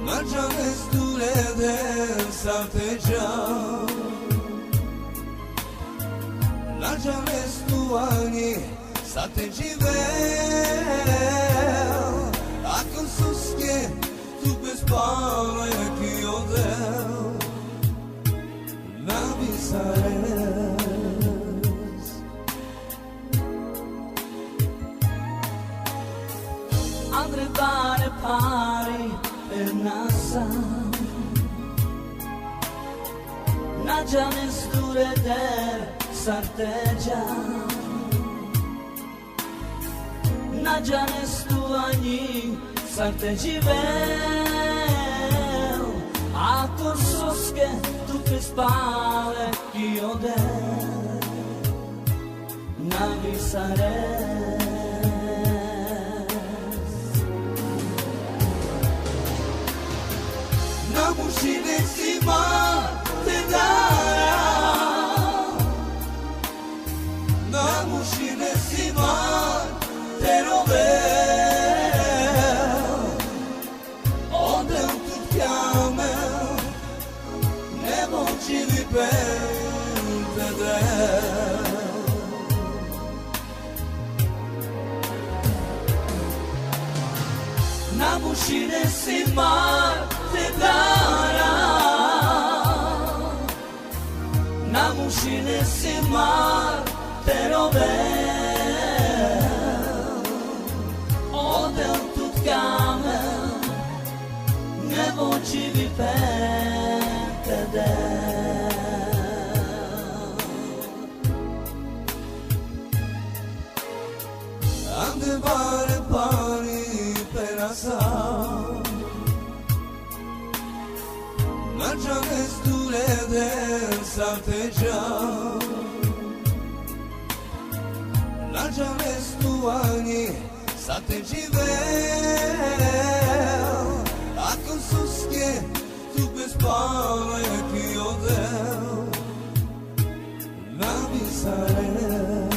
Në gjanes dure dhe sa të gjau Në gjanes tuani sa të gjivel Akën suske tu bespare kjo dheu Në visares Andre bare pari per nasa Na gjanes dure der sarteja Na gjanes tuani sartejivel Ako soske tu pespale kio der Na visares Na mushine si ma te dara Na mushine si ma te rovel Onde un tu chiame Ne voci di pente del Na mushine si ma te dara Na mushine si ma te rovel Ode un tut kame Ne voci vi pente del Ande bare pari per asau Në gjanes dure dhe sa të gjau Në gjanes tuani sa të gjivel Akën suske tu bespare kjo dheu Në visares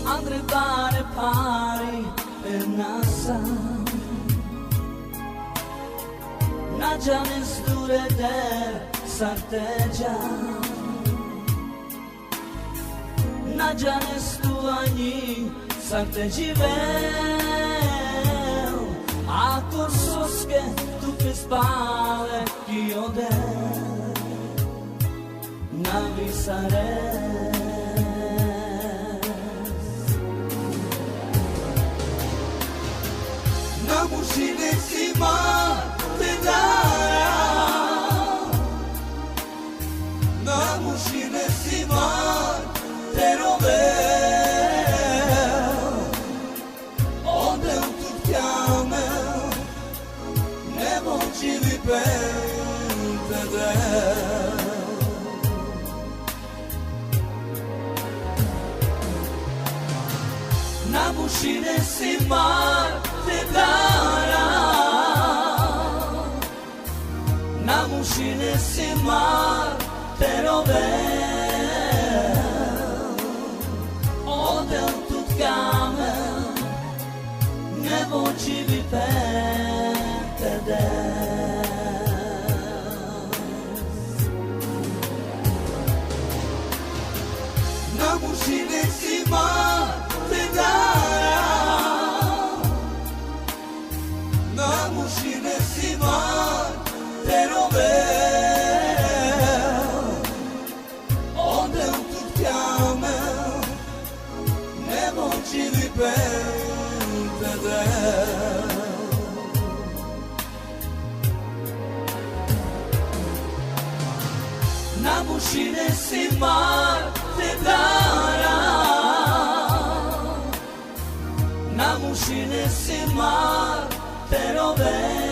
Andre bare pari per nasa Na gjanes dure der sarteja Na gjanes tuani sartejivel Ako soske tu pespale kio der Na visares Na mushine si ma te dara Na mushine si ma te rovel Onde un tu chiame Ne voci di pente del Na mushine si ma te dara Na mushine si ma te rovel Ode un tut kame Ne voci vi pente del Na mushine si ma te dara Na mushine si ma te rovel Onde un tut chiame Ne voci di pente del Na mushine si ma te dara Na mushine si ma te rovel